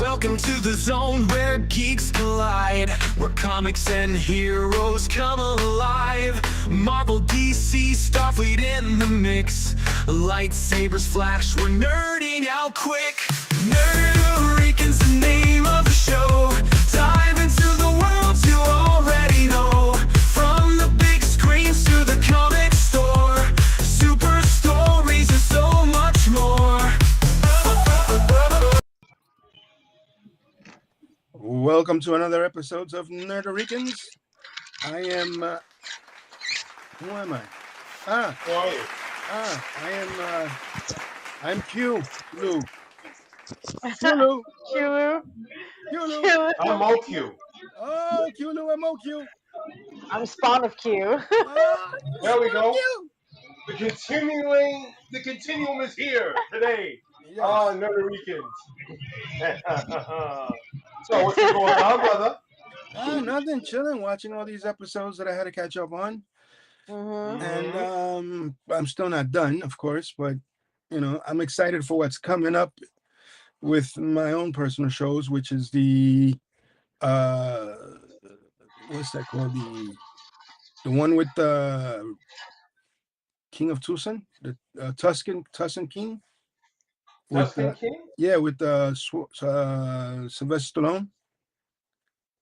Welcome to the zone where geeks collide, where comics and heroes come alive. Marvel, DC, Starfleet in the mix. Lightsabers flash, we're nerding out quick. Nerd A Rican's the name of the show. Dive into the worlds you already know. From the big screens to the comic store. Super stories and so much more. Welcome to another episode of Nerd A Ricans. I am, who am I? Who are you? I'm Q, Lou. Q-Lou. Q. Q-Lou. I'm OQ. Oh, Q-Lou, I'm OQ. I'm Spawn of Q. There we go. Q. The continuum is here today. Yes. Nerd A Ricans. So what's been going on, brother? Nothing, chilling, watching all these episodes that I had to catch up on. Mm-hmm. And I'm still not done, of course, but, you know, I'm excited for what's coming up with my own personal shows, which is the, what's that called? The one with the King of Tucson, the Tuscan King. Tuscan King? Yeah, with Sylvester Stallone.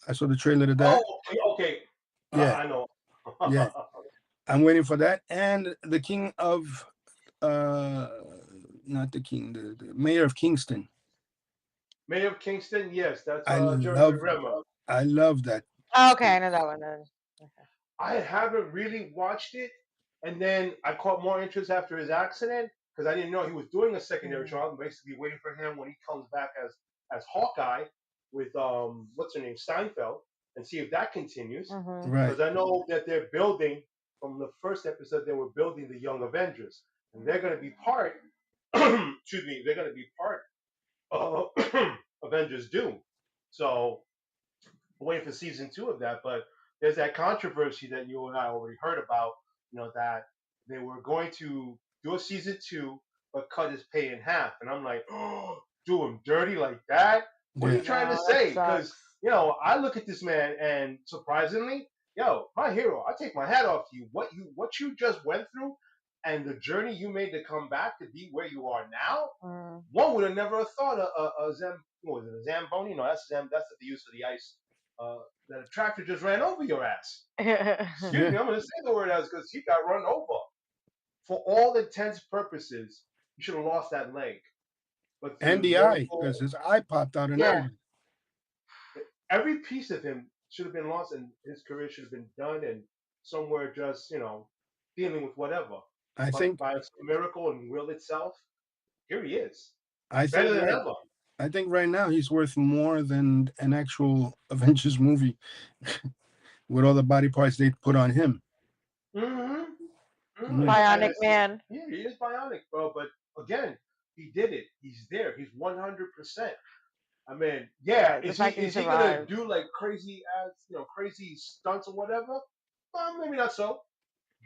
I saw the trailer to that. Oh, okay. Yeah. I know. Yeah. I'm waiting for that. And the King of, not the King, the Mayor of Kingston. Mayor of Kingston, yes, that's I Jeremy Renner. I love that. Oh, okay, I know that one then. I haven't really watched it, and then I caught more interest after his accident because I didn't know he was doing a secondary show. I'm basically waiting for him when he comes back as Hawkeye with what's her name, Steinfeld, and see if that continues. Mm-hmm. Right. Because I know that they're building from the first episode. They were building the Young Avengers, and they're going to be part. Excuse me, they're going to be part of Avengers Doom. So I'm waiting for season 2 of that, but there's that controversy that you and I already heard about, you know, that they were going to do a season 2, but cut his pay in half. And I'm like, oh, do him dirty like that? What are you trying to say? Because, you know, I look at this man and surprisingly, yo, my hero, I take my hat off to you. What you just went through and the journey you made to come back to be where you are now, one would have never thought a Zamboni? No, that's the use of the ice. That a tractor just ran over your ass. Excuse me, I'm going to say the word ass because he got run over. For all intents purposes, you should have lost that leg. But and the eye, because his eye popped out. And every piece of him should have been lost, and his career should have been done, and somewhere just, you know, dealing with whatever. I think by a miracle and will itself, here he is. I think right now he's worth more than an actual Avengers movie with all the body parts they put on him. Bionic Man. Yeah, he is bionic, bro. But again, he did it. He's there. He's 100%. I mean, yeah. Is he gonna do like crazy stunts or whatever? Maybe not so.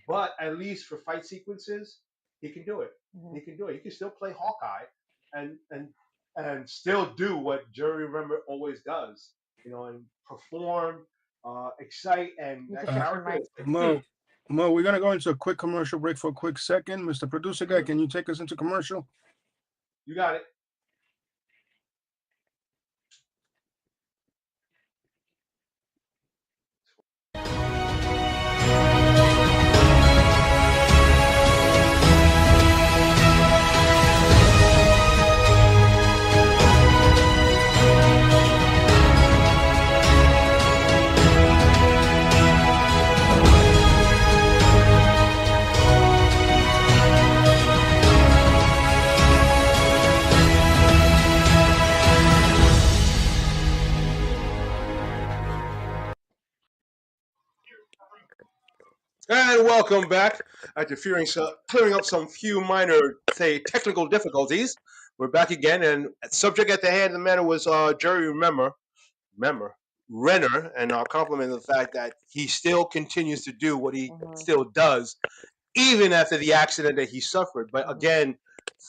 But at least for fight sequences, he can do it. He can do it. He can still play Hawkeye and still do what Jerry Renner always does, you know, and perform, excite, and that character. Mo, we're gonna go into a quick commercial break for a quick second. Mr. Producer Guy, can you take us into commercial? You got it. And welcome back. After clearing up some few minor, technical difficulties, we're back again. And subject at the hand of the matter was Jerry Renner, and our compliment the fact that he still continues to do what he still does even after the accident that he suffered. But again,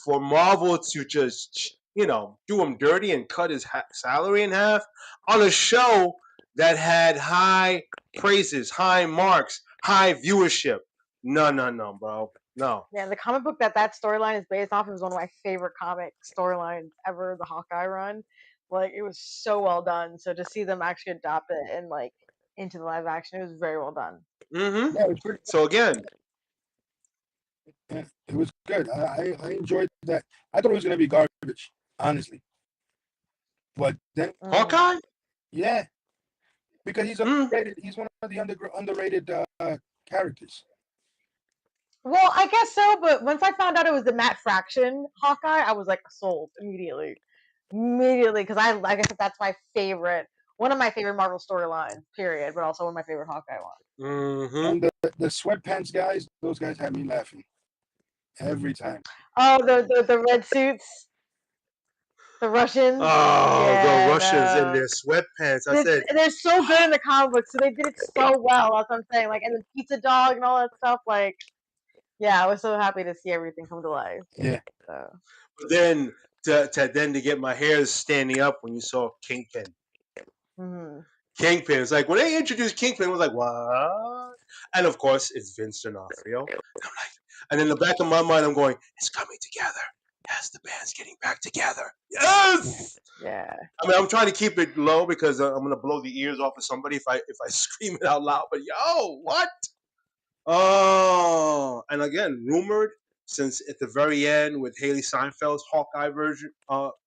for Marvel to just do him dirty and cut his salary in half on a show that had high praises, high marks, high viewership. No, no, no, bro. No. Yeah, the comic book that storyline is based off of is one of my favorite comic storylines ever. The Hawkeye run, like it was so well done. So to see them actually adopt it and like into the live action, it was very well done. Mm-hmm. Yeah, it was pretty. So again, Yeah, it was good. I enjoyed that. I thought it was gonna be garbage, honestly. But then, Hawkeye. yeah, because he's Mm. underrated. He's one of the underrated characters. Well, I guess so, but once I found out it was the Matt Fraction Hawkeye, I was like sold immediately. Immediately, because like I said, that's my favorite, one of my favorite Marvel storylines, period, but also one of my favorite Hawkeye ones. Mm-hmm. And the sweatpants guys, those guys had me laughing every time. Oh, the red suits, the Russians. Oh, Yeah, the Russians in no. their sweatpants. I said, They're so good in the comic book, so they did it so well. That's what I'm saying. Like, and the pizza dog and all that stuff. Like, yeah, I was so happy to see everything come to life. Yeah. So. but then to get my hairs standing up when you saw Kingpin. Mm-hmm. Kingpin. It's like when they introduced Kingpin, it was like, what? And of course, it's Vince D'Onofrio. And I'm like, and in the back of my mind, I'm going, it's coming together. Yes, the band's getting back together. Yes. Yeah. I mean, I'm trying to keep it low because I'm gonna blow the ears off of somebody if I scream it out loud. But yo, what? Oh, and again, rumored since at the very end with Haley Seinfeld's Hawkeye version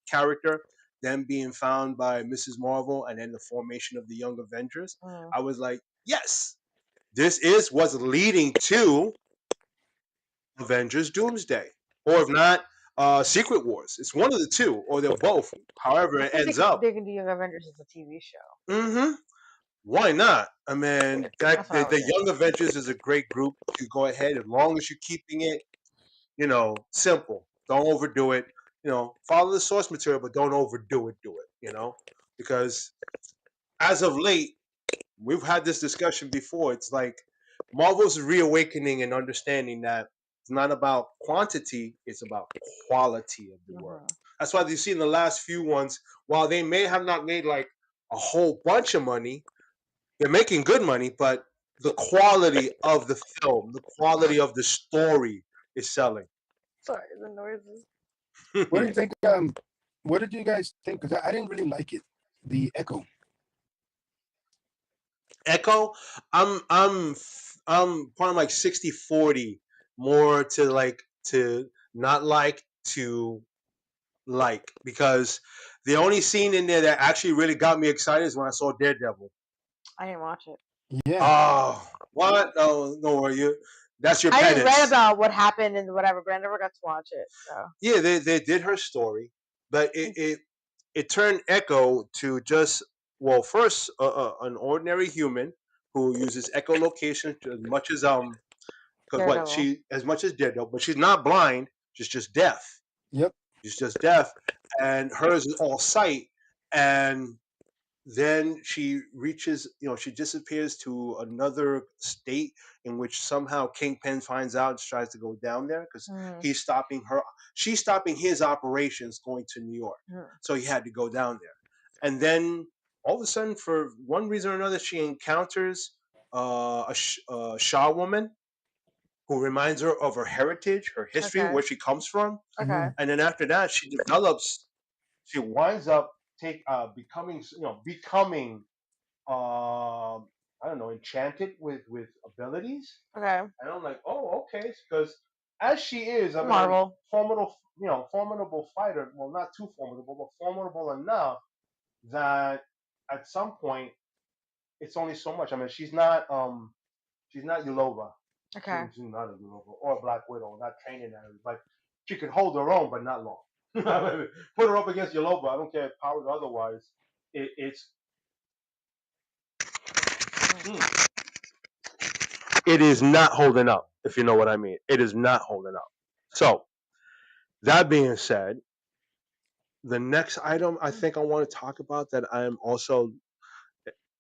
character, them being found by Mrs. Marvel, and then the formation of the Young Avengers. I was like, yes, this is what's leading to Avengers Doomsday, or if not, Secret Wars. It's one of the two, or they're both. However, it ends up. They can do Young Avengers as a TV show. Mm-hmm. Why not? I mean, That's what I the was Young Avengers is a great group. You go ahead as long as you're keeping it, simple. Don't overdo it. Follow the source material, but don't overdo it. Do it. Because as of late, we've had this discussion before. It's like Marvel's reawakening and understanding that it's not about quantity; it's about quality of the work. That's why you see in the last few ones, while they may have not made like a whole bunch of money, they're making good money, but the quality of the film, the quality of the story is selling. Sorry, the noises. What do you think? What did you guys think? Because I didn't really like it. The Echo. Echo, I'm probably like 60-40 more to not like to like, because the only scene in there that actually really got me excited is when I saw Daredevil. I didn't watch it. Yeah. Oh, what? Oh, no, you. That's your I penance. just read about what happened and whatever, but I never got to watch it. So. Yeah, they did her story, but it turned Echo to just, well, first an ordinary human who uses echolocation as much as because what she as much as Daredevil, but she's not blind, she's just deaf. Yep. She's just deaf, and hers is all sight, and then she reaches, she disappears to another state in which somehow Kingpin finds out and tries to go down there because he's stopping her. She's stopping his operations going to New York. So he had to go down there. And then all of a sudden, for one reason or another, she encounters a Shaw woman who reminds her of her heritage, her history, where she comes from. Okay. And then after that, she winds up becoming I don't know, enchanted with abilities. Okay. And I'm like, oh, okay, because as she is a Marvel formidable fighter. Well, not too formidable, but formidable enough that at some point it's only so much. I mean, she's not Yulova. Okay. She's not a Yulova or a Black Widow, not training at her, but she can hold her own, but not long. Put her up against Yulova. I don't care if powered otherwise. It is not holding up, if you know what I mean. It is not holding up. So, that being said, the next item I think I want to talk about that I'm also,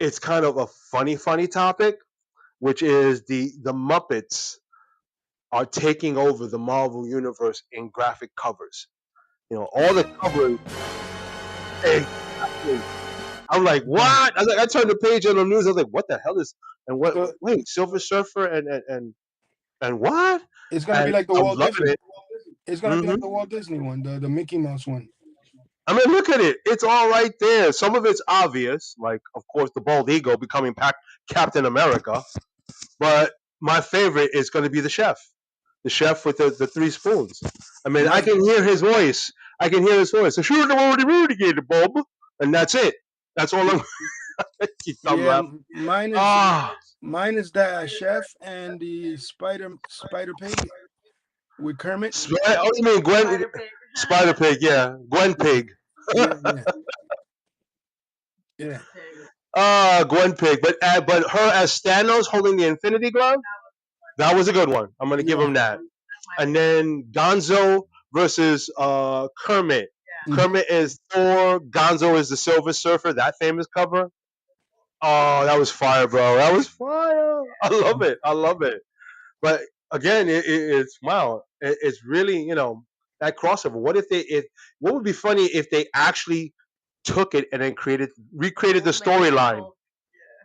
it's kind of a funny topic, which is the Muppets are taking over the Marvel universe in graphic covers. You know, all the covers. Exactly. I'm like, what? I turned the page on the news. I was like, what the hell is? And what? So Wait, Silver Surfer and what? it's gonna be And like the I'm Walt loving Disney. it. It's gonna be like the Walt Disney one, the Mickey Mouse one. I mean, look at it. It's all right there. Some of it's obvious, like of course the bald eagle becoming Captain America. But my favorite is going to be the chef with the three spoons. I mean, I My can hear his voice. I can hear his voice. So shoot the Rudy get Bob, and that's it. That's all I'm. I'm yeah, laughing. mine is Ah, mine is the chef and the spider pig with Kermit. oh, you mean Gwen? Spider Pig. Spider Pig, yeah, Gwen Pig. Yeah, yeah, yeah. Pig. Gwen Pig, but her as Thanos holding the Infinity Glove, that was a good one. I'm gonna give Yeah. him that. And then Gonzo versus Kermit. Mhm. Kermit is Thor. Gonzo is the Silver Surfer. That famous cover. Oh, that was fire, bro. That was fire. I love it. I love it. But again, it's wow. It's really that crossover. What if what would be funny if they actually took it and then recreated the storyline?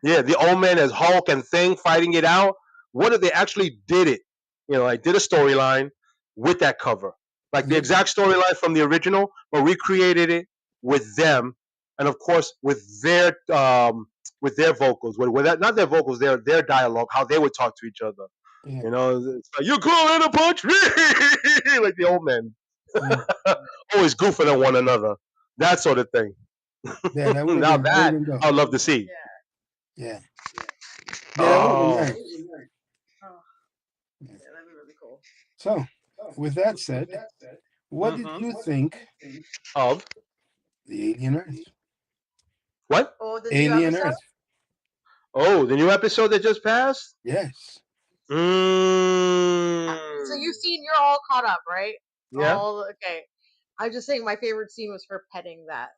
Yeah, the old man as Hulk and Thing fighting it out. What if they actually did it? Like did a storyline with that cover, like the Yeah. exact storyline from the original, but recreated it with them, and of course with their vocals, with that, not their vocals, their dialogue, how they would talk to each other. Yeah. It's like, you calling a punch me, like the old men, Yeah. always goofing at one another, that sort of thing. Yeah, that would have Now been that dope. I'd love to see. Yeah. Yeah, that would have been Oh, nice. Oh, yeah, that'd be really cool. So, with that said, what did Mhm. you think Of the Alien Earth? what? Oh, the new Alien episode? Earth. Oh, the new episode that just passed. Yes. So Mm. you're all caught up, right? Yeah. Okay. I'm just saying my favorite scene was her petting that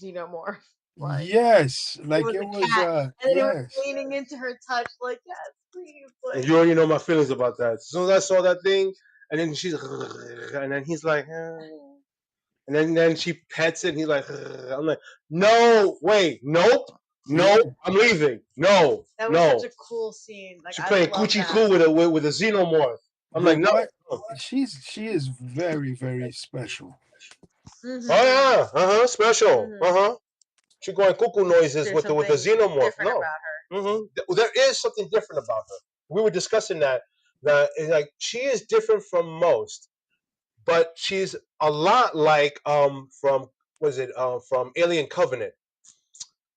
xenomorph. Like Yes. it Like was it a was cat. And then it was yes. leaning into her touch, like, yes, please. Like You already know my feelings about that. As soon as I saw that thing, and then she's, and then he's like, and then she pets it, and he's like, I'm like, no, wait, nope, no, Yeah. I'm leaving. No, that was no. such a cool scene. Like She's I playing love coochie that. coo with a xenomorph. I'm But like, no. what she is very, very special. Mhm. Oh yeah, special, Mhm. She going cuckoo noises There's with the something xenomorph. different No, about her. there is something different about her. We were discussing that is like she is different from most, but she's a lot like from was it from Alien Covenant.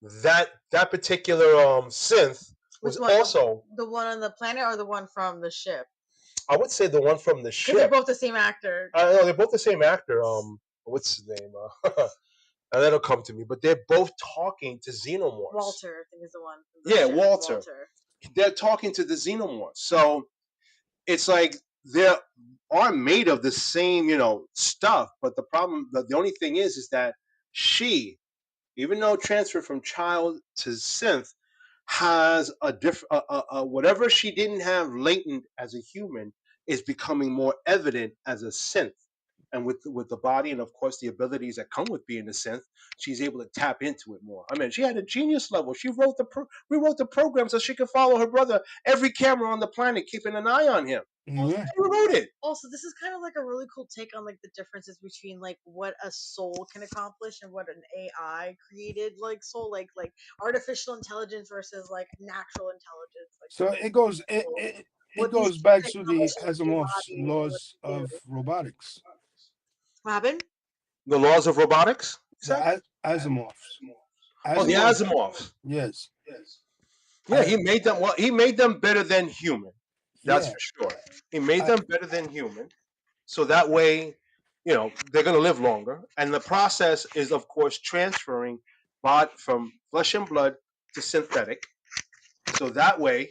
That particular synth was Which one? also, The one on the planet or the one from the ship? I would say, the one from the Because they're ship. both the same actor. I know they're both the same actor. What's his name? And that'll come to me. But they're both talking to xenomorphs. Walter, I think, is the one. Yeah, Walter. They're talking to the xenomorphs. So it's like they are made of the same, stuff. But the problem, the only thing is that she, even though transferred from child to synth, has a different, whatever she didn't have latent as a human is becoming more evident as a synth. And with the body and of course the abilities that come with being a synth, she's able to tap into it more. I mean, she had a genius level. She rewrote the program so she could follow her brother every camera on the planet, keeping an eye on him. Yeah. She rewrote it. Also, this is kind of like a really cool take on like the differences between like what a soul can accomplish and what an AI created like soul, like artificial intelligence versus like natural intelligence. Like So it goes it goes back to the Asimov's body laws of robotics. What happened? The laws of robotics. The Asimov's. Oh, the Asimovs. Yes. Yeah, he made them. Well, he made them better than human. That's Yeah. for sure. He made them better than human, so that way, they're going to live longer. And the process is, of course, transferring from flesh and blood to synthetic. So that way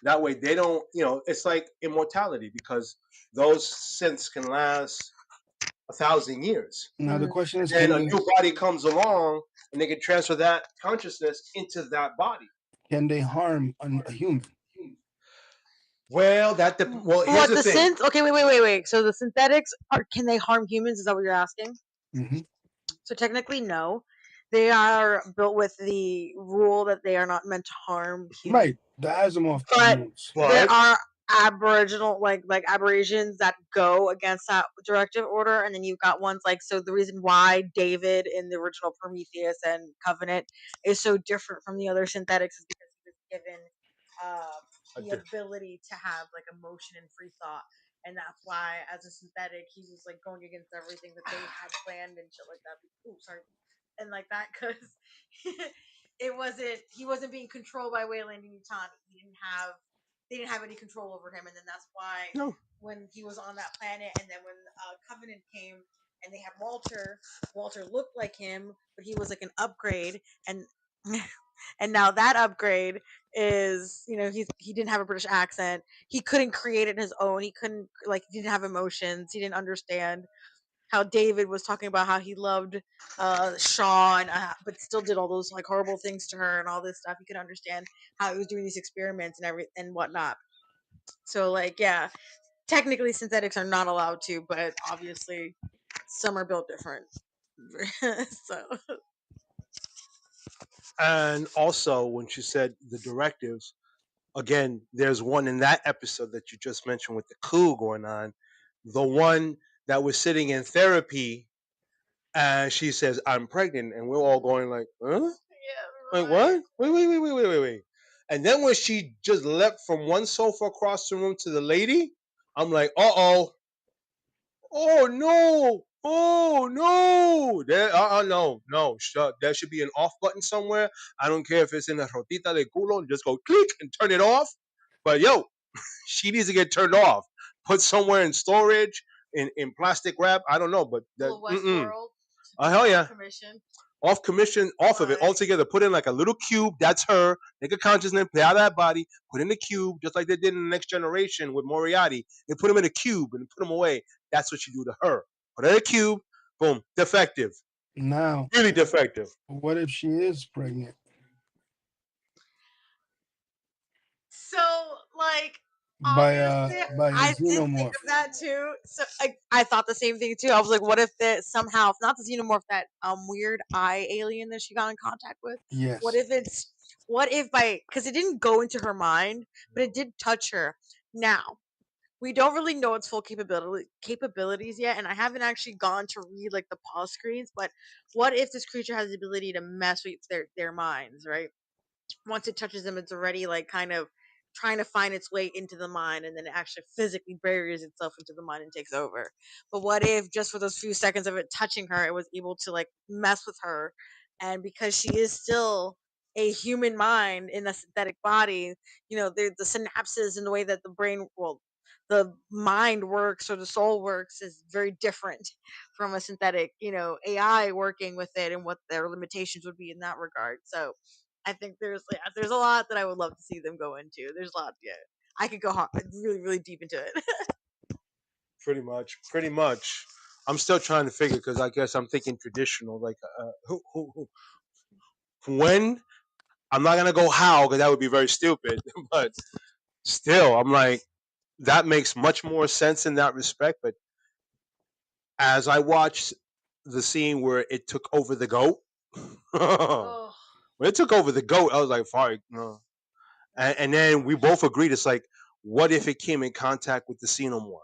they don't. It's like immortality because those synths can last 1,000 years. Now the question is, And a new body comes along, and they can transfer that consciousness into that body. can they harm a human? Well, well, here's What the the thing. synth? Okay, wait. So the synthetics can they harm humans? Is that what you're asking? Hmm. So technically, no. They are built with the rule that they are not meant to harm humans. Right, the Asimov But rules. there But are aboriginal like aberrations that go against that directive order, and then you've got ones like, so the reason why David in the original Prometheus and Covenant is so different from the other synthetics is because he was given uh, the ability to have like emotion and free thought, and that's why as a synthetic he was like going against everything that they had planned and shit like that. Oh, sorry, and like that because it wasn't he wasn't being controlled by Wayland and Utani. They didn't have any control over him, and then that's why no, when he was on that planet, and then when Covenant came and they had Walter looked like him, but he was like an upgrade, and and now that upgrade is, he didn't have a British accent. He couldn't create it his own. He couldn't, like, he didn't have emotions. He didn't understand how David was talking about how he loved Shaw, and but still did all those like horrible things to her and all this stuff. He could understand how he was doing these experiments and whatnot. So like, yeah, technically synthetics are not allowed to, but obviously some are built different. So and also when she said the directives, again, there's one in that episode that you just mentioned with the coup going on. The one that was sitting in therapy, and she says, "I'm pregnant," and we're all going like, "Huh? yeah, Wait, what? Wait. And then when she just leapt from one sofa across the room to the lady, I'm like, oh no, oh no, no, shut. There should be an off button somewhere. I don't care if it's in the rotita de culo, just go click and turn it off. But yo, she needs to get turned off, put somewhere in storage, in plastic wrap. I don't know, but that, little Westworld, hell yeah, commission. off commission, off of it Like, altogether. Put in like a little cube. That's her. Make a consciousness, play out that body. Put in the cube, just like they did in the Next Generation with Moriarty. They put him in a cube and put him away. That's what you do to her. Put her in a cube. Boom, defective. Now, Really defective. what if she is pregnant so, like, by a I did think xenomorph? of that too. So I thought the same thing too. I was like, what if that somehow, if not the xenomorph, that weird eye alien that she got in contact with? What Yes. if it's what if by because it didn't go into her mind, but it did touch her. Now we don't really know its full capabilities yet, and I haven't actually gone to read like the pause screens. But what if this creature has the ability to mess with their minds, right? Once it touches them, it's already like kind of trying to find its way into the mind, and then it actually physically buries itself into the mind and takes over. But what if just for those few seconds of it touching her, it was able to like mess with her, and because she is still a human mind in a synthetic body, the synapses and the way that the brain, well, the mind works or the soul works is very different from a synthetic, AI working with it, and what their limitations would be in that regard. So I think there's a lot that I would love to see them go into. There's a lot, yeah. I could go really, really deep into it. Pretty much. Pretty much. I'm still trying to figure because I guess I'm thinking traditional. Like, when? I'm not gonna go how because that would be very stupid. But still, I'm like, that makes much more sense in that respect. But as I watched the scene where it took over the goat, when Oh, it took over the goat, I was like, "Fuck, no." And then we both agreed, it's like, what if it came in contact with the xenomorph?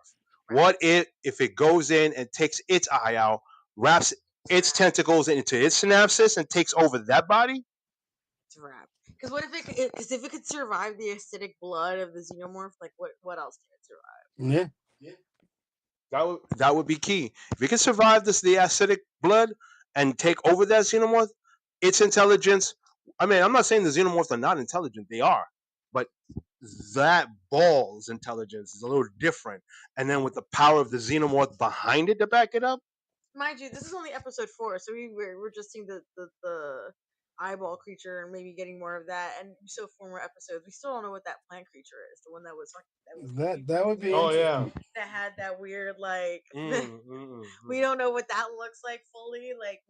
right. What if it goes in and takes its eye out, wraps its tentacles into its synapses, and takes over that body? It's a wrap. Because what if because if it could survive the acidic blood of the xenomorph, like what else can it survive? Yeah. That would be key. If it can survive the acidic blood and take over that xenomorph, its intelligence. I mean, I'm not saying the xenomorphs are not intelligent; they are, but that ball's intelligence is a little different. And then with the power of the xenomorph behind it to back it up, Mind you, this is only episode 4, so we're just seeing the eyeball creature and maybe getting more of that. And so 4 more episodes. We still don't know what that plant creature is. The one that was like that was creepy That would from be the Oh beginning. yeah. interesting. That had that weird like Mm. we don't know what that looks like fully. Like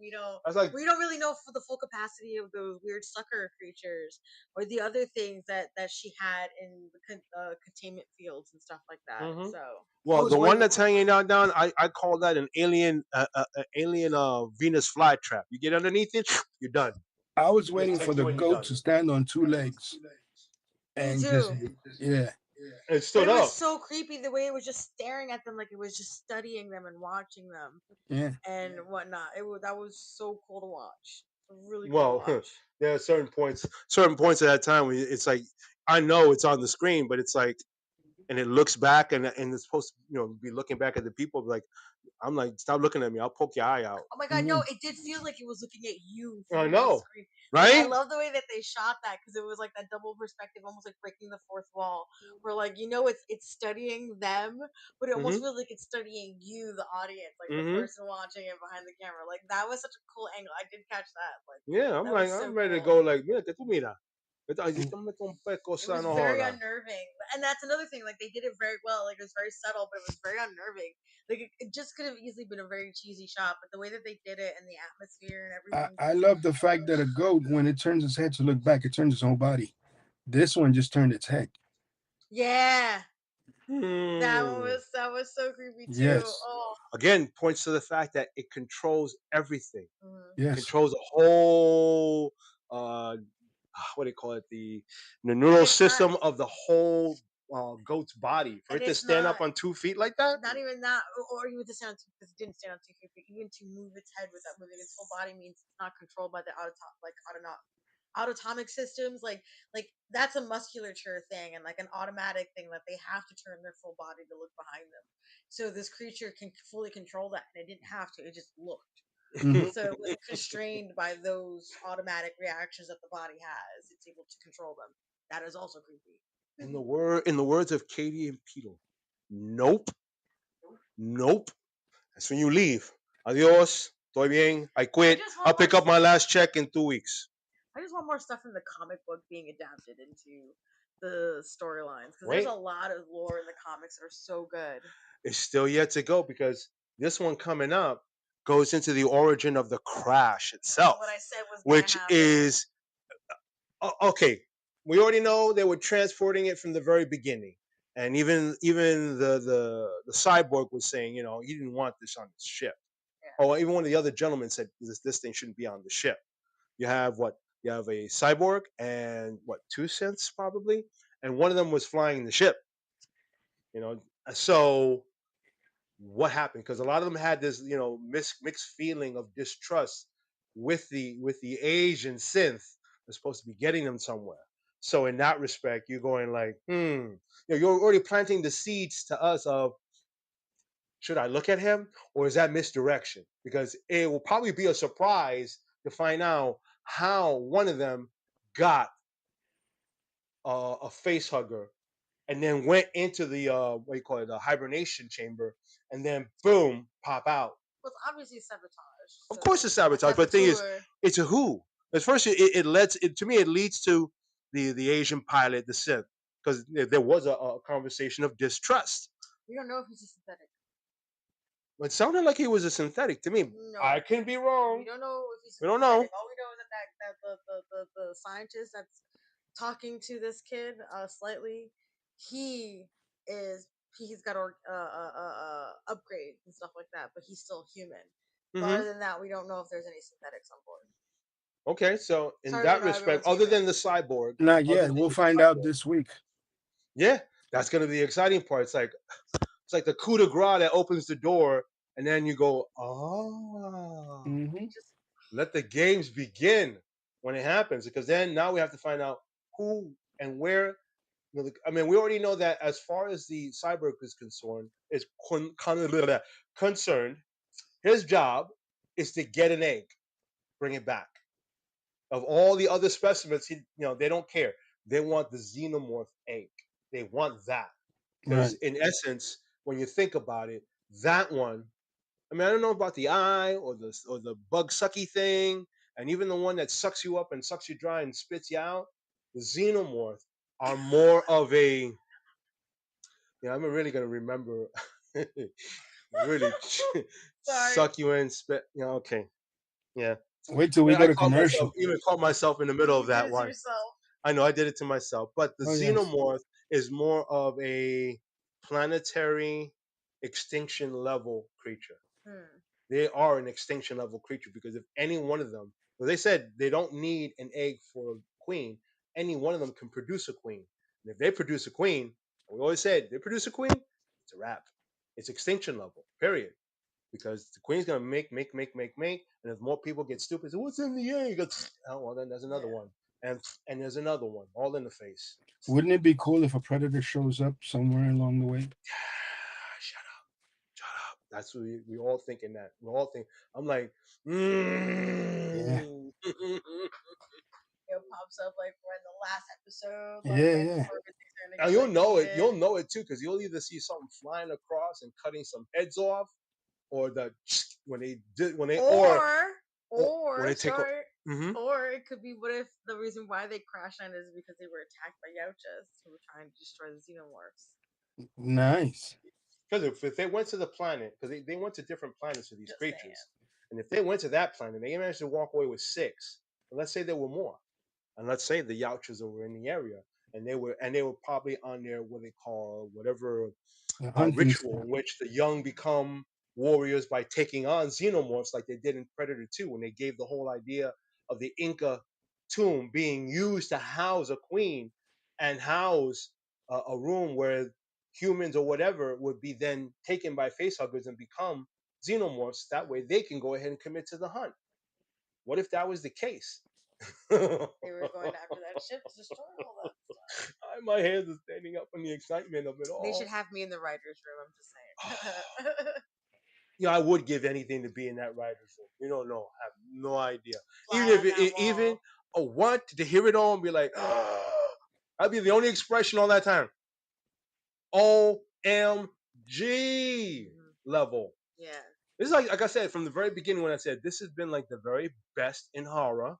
That's like we don't really know for the full capacity of those weird sucker creatures or the other things that she had in the containment fields and stuff like that. hmm So I well, was the one waiting. that's hanging out down, I call that an alien Venus flytrap. You get underneath it, you're done. I was Just waiting for takes the you and you're goat done. to stand on two legs me and just, too. yeah, And it But stood it was up. so creepy the way it was just staring at them, like it was just studying them and watching them yeah. and whatnot. That was so cool to watch. Really cool to Well, watch. there are certain points at that time where it's like I know it's on the screen, but it's like, and it looks back, and it's supposed to be looking back at the people. Like I'm like, stop looking at me. I'll poke your eye out. Oh my god, no! Mhm. It did feel like it was looking at you I through the know, screen. Like I right? love the way that they shot that because it was like that double perspective, almost like breaking the fourth wall. Where like it's studying them, but it almost hmm feels like it's studying you, the audience, like the hmm person watching it behind the camera. Like that was such a cool angle. I did catch that. Like Yeah, I'm that like, was so I'm ready to cool. go. Like, mira, que tú mira. Mm. It was very unnerving, and that's another thing. Like they did it very well. Like it was very subtle, but it was very unnerving. Like it just could have easily been a very cheesy shot, but the way that they did it and the atmosphere and everything I just love the fact that a goat, when it turns its head to look back, it turns its whole body. This one just turned its head. yeah, Hmm. that was so creepy too. Yes, Oh, Again, points to the fact that it controls everything. mhm. yes. Controls the whole what do you call it, the And neural it's not system of the whole goat's body. For and it to it's stand not up on 2 feet like that. not even that, or even to stand on two, because it didn't stand on 2 feet, but even to move its head without moving its whole body means it's not controlled by the autonomic systems. Like that's a musculature thing and like an automatic thing that they have to turn their full body to look behind them. So this creature can fully control that, and it didn't have to. It just looked. Hmm. So it was constrained by those automatic reactions that the body has. It's able to control them. That is also creepy. In the words of Katie and Peter, nope, nope. That's when you leave. Adios. Estoy bien. I I quit. just I'll want more. pick up my last check in 2 weeks. I just want more stuff in the comic book being adapted into the storylines because there's Wait, a lot of lore in the comics that are so good. it's still yet to go because this one coming up goes into the origin of the crash Which is itself, what I said was gonna which happen. is okay. We already know they were transporting it from the very beginning, and even the cyborg was saying, he didn't want this on the ship. Yeah. Oh, even one of the other gentlemen said this thing shouldn't be on the ship. You have what? You have a cyborg and what? Two cents probably, and one of them was flying the ship. You know, so what happened? Because a lot of them had this, mixed feeling of distrust with the Asian synth that's supposed to be getting them somewhere. So in that respect, you're going like, you're already planting the seeds to us of should I look at him or is that misdirection? Because it will probably be a surprise to find out how one of them got a face hugger and then went into the what do you call it, the hibernation chamber, and then boom, pop out. Well, it's obviously sabotage. Of So course, it's a sabotage, but the thing is, saboteur. it's a who. At first, it leads to the Asian pilot, the synth, because there was a conversation of distrust. We don't know if he's a synthetic. It sounded like he was a synthetic to me. No, I can be we wrong. don't know if he's a We don't know. synthetic. All we know is that the scientist that's talking to this kid slightly, he is he's got upgrades and stuff like that, but he's still human. But hmm other than that, we don't know if there's any synthetics on board. Okay, so in Sorry that that not respect, everyone's other human. than the cyborg, Not other yet. than We'll the find out cyborg, this week. yeah, that's gonna be the exciting part. It's like the coup de grace that opens the door, and then you go, oh, Hmm. Just let the games begin when it happens, because then now we have to find out who and where. I mean, we already know that as far as the cyborg concerned, his job is to get an egg, bring it back. Of all the other specimens, they don't care. They want the xenomorph egg. They want that because, Right. in essence, when you think about it, that one. I mean, I don't know about the eye or the bug sucky thing, and even the one that sucks you up and sucks you dry and spits you out, the xenomorph are more of a. Yeah, I'm really gonna remember. Really Sorry. suck you in, spit. Yeah, okay, yeah. Wait till we Yeah, go I to caught myself, commercial. even caught myself in the middle You of did that it to one. yourself. I know I did it to myself, but the Oh yes. xenomorph is more of a planetary extinction level creature. Hmm. They are an extinction level creature because if any one of them, well, they said they don't need an egg for a queen. Any one of them can produce a queen. And if they produce a queen, we always said they produce a queen, it's a wrap. It's extinction level, period. Because the queen's gonna make, and if more people get stupid, say, what's in the egg? Oh well, then there's another Yeah. one, and there's another one, all in the face. Wouldn't it be cool if a predator shows up somewhere along the way? Shut up, shut up. That's what we all thinking that. We all think. I'm like, Yeah. It pops up like we're in the last episode, like Yeah, right yeah. before everything's starting to and get you'll like know it. heated. You'll know it too, because you'll either see something flying across and cutting some heads off, or the when they did when they or when they take. Sorry, Mm-hmm. or it could be what if the reason why they crash landed is because they were attacked by Yauchas who were trying to destroy the xenomorphs. Nice. Because if they went to the planet, because they went to different planets for these Just creatures, saying. and if they went to that planet, they managed to walk away with six. But let's say there were more, and let's say the Yautjas were in the area, and they were probably on their what they call whatever The hunting ritual stuff. in which the young become warriors by taking on xenomorphs, like they did in Predator 2, when they gave the whole idea of the Inca tomb being used to house a queen and house a room where humans or whatever would be then taken by facehuggers and become xenomorphs. That way they can go ahead and commit to the hunt. What if that was the case? They were going after that ship to destroy all that stuff. My hands are standing up from the excitement of it all. They should have me in the writers' room. I'm just saying. Yeah, I would give anything to be in that writer's room. You don't know. I have no idea. Fly Even on if that even wall. a what to hear it all and be like, that'd be the only expression all that time. OMG level. Yeah. This is like I said from the very beginning when I said this has been like the very best in horror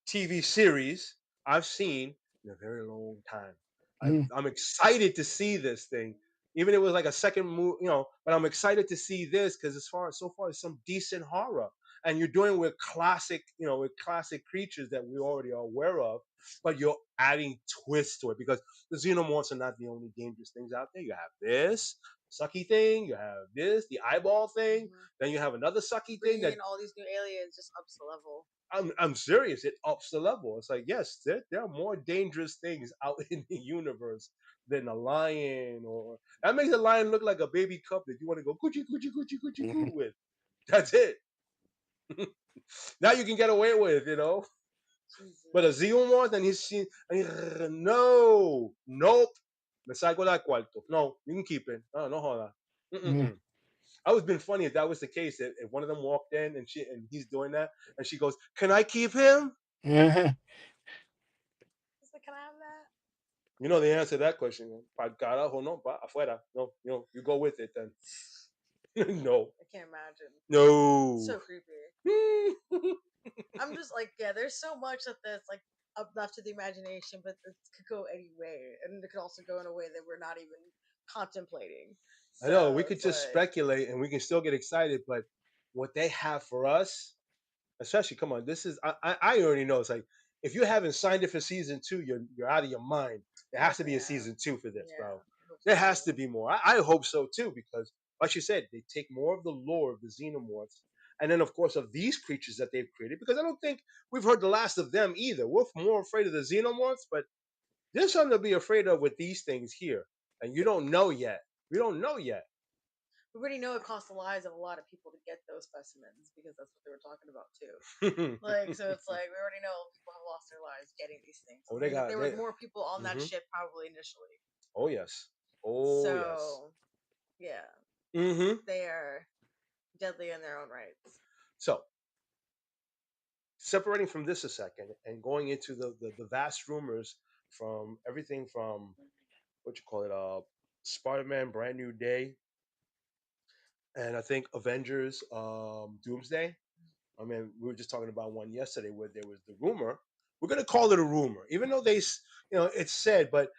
TV series I've seen in a very long time. Mm. I'm excited to see this thing, even if it was like a second move, But I'm excited to see this because so far it's some decent horror, and you're doing with classic, with classic creatures that we already are aware of, but you're adding twists to it because the xenomorphs are not the only dangerous things out there. You have this sucky thing, you have this the eyeball thing, then you have another sucky thing Bringing that in all these new aliens just ups the level. I'm serious. It ups the level. It's like, yes, there are more dangerous things out in the universe than a lion, or that makes a lion look like a baby cub that you want to go coochie coochie coochie coochie coo with. That's it. Now you can get away with. Jesus. But a xenomorph, and he's seen, nope. Me salgo la cuarto. No, you can keep it. No, no joda. Mm. Mm-mm-mm. I would have been funny if that was the case. If one of them walked in and he's doing that, and she goes, "Can I keep him?" Uh-huh. He's like, can I have that? You know the answer to that question. Pa carajo, no, pa afuera. No, you go with it then. No. I can't imagine. No. So creepy. I'm just like, yeah, there's so much that that's like up left to the imagination, but it could go any way, and it could also go in a way that we're not even contemplating. I know we So could it's just like, speculate and we can still get excited, but what they have for us, especially, come on, this is I already know. It's like if you haven't signed it for season 2, you're out of your mind. There has to be a season 2 for this, yeah, bro. I hope There so. has to be more. I hope so too, because like you said, they take more of the lore of the xenomorphs, and then of course of these creatures that they've created. Because I don't think we've heard the last of them either. We're more afraid of the xenomorphs, but there's something to be afraid of with these things here, and you don't know yet. We don't know yet. We already know it cost the lives of a lot of people to get those specimens because that's what they were talking about too. Like, so it's like we already know people have lost their lives getting these things. Oh, they got- there they- were more people on that Mhm. ship probably initially. Oh yes. Oh So, yeah, yes. Mm-hmm. they are deadly in their own rights. So, separating from this a second and going into the vast rumors from everything from what you call it, Spider-Man Brand New Day, and I think Avengers Doomsday. I mean, we were just talking about one yesterday where there was the rumor. We're gonna call it a rumor, even though it's said. But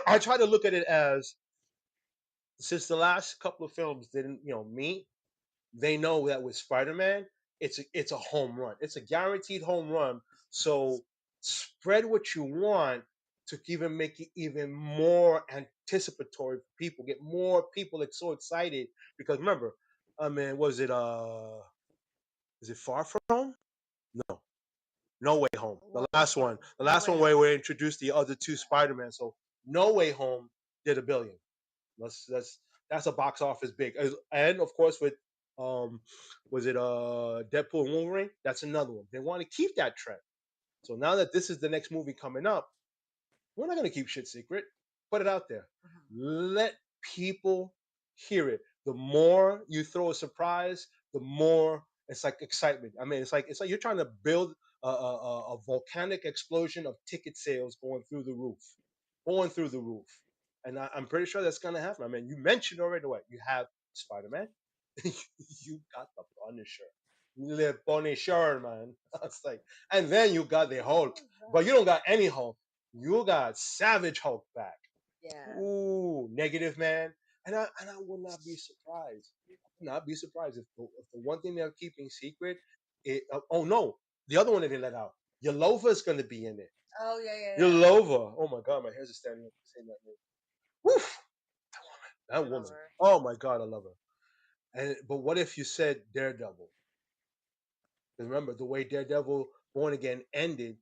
I try to look at it as since the last couple of films didn't, meet, they know that with Spider-Man, it's a home run. It's a guaranteed home run. So spread what you want to even make it even more anticipatory for people. Get more people so excited because remember, I mean, was it is it Far From Home? No, No Way Home. The last one. The last one where we introduced the other two Spider-Man. So No Way Home did 1 billion. That's a box office big. And of course with um was it Deadpool and Wolverine? That's another one. They want to keep that trend. So now that this is the next movie coming up, we're not gonna keep shit secret. Put it out there. Let people hear it. The more you throw a surprise, the more it's like excitement. I mean, it's like you're trying to build a volcanic explosion of ticket sales going through the roof. And I'm pretty sure that's gonna happen. I mean, you mentioned already what you have Spider Man, you got the Punisher, the Punisher, man. It's like, and then you got the Hulk, but you don't got any Hulk. You got Savage Hulk back. Yeah. Ooh, Negative Man, and I will not be surprised. Not be surprised if the one thing they're keeping secret. Oh no, the other one that they let out. Yelova is going to be in it. Oh yeah. Yelova. Oh my God, my hairs are standing up saying that name. Woof, that woman. Oh my God, I love her. And but what if you said Daredevil? Because remember the way Daredevil Born Again ended,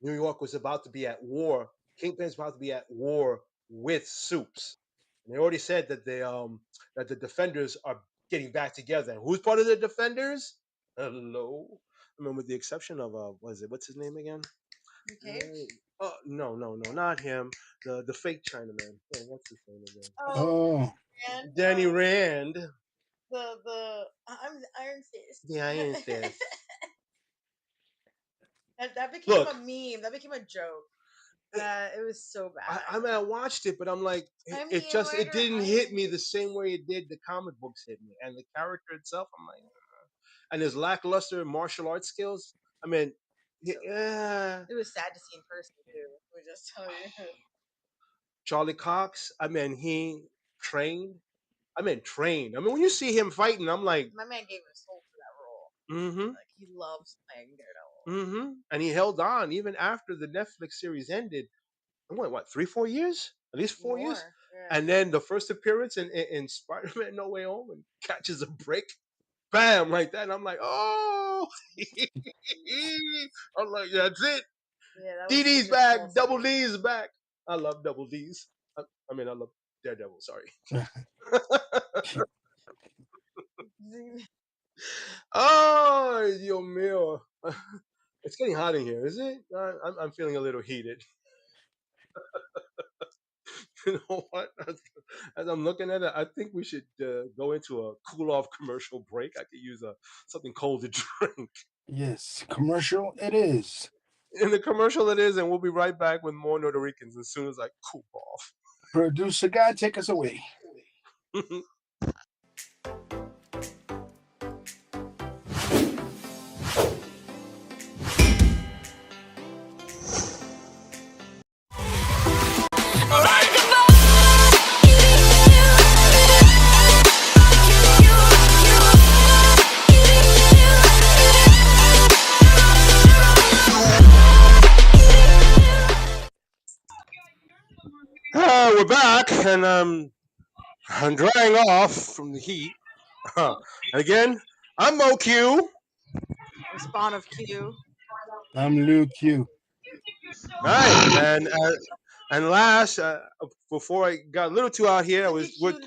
New York was about to be at war. Kingpin's about to be at war with Supes. And they already said that the Defenders are getting back together. And who's part of the Defenders? Hello. I mean, with the exception of what's his name again? Okay. No, not him. The fake Chinaman. Oh, what's his name again? Oh, Danny Rand. The Iron Fist. The Iron Fist. That became Look. a meme. That became a joke. It was so bad. I mean, I watched it, but I'm like, it didn't hit me the same way it did the comic books hit me, and the character itself. I'm like, and his lackluster martial arts skills. I mean, yeah. It was sad to see in person too. We just tell you. Charlie Cox. I mean, he trained. Trained. I mean, when you see him fighting, I'm like, my man gave his soul for that role. Mm-hmm. Like he loves playing Daredevil. Mm-hmm. And he held on even after the Netflix series ended. What 3-4 years? At least 4 years. Yeah. And then the first appearance in Spider-Man No Way Home and catches a break, bam, like that. And I'm like, oh, I'm like, that's it. Yeah, DD's back, Double D's back. I love Double D's. I love Daredevil. Sorry. Oh, Dios mío. It's getting hot in here, is it? I'm feeling a little heated. You know what? As I'm looking at it, I think we should go into a cool off commercial break. I could use something cold to drink. Yes, commercial it is. In the commercial it is, and we'll be right back with more Nerd A Ricans as soon as I cool off. Producer guy, take us away. We're back, and I'm drying off from the heat. Again, I'm Mo Q. Spawn of Q. I'm Lou Q. Right, and last, before I got a little too out here, I was with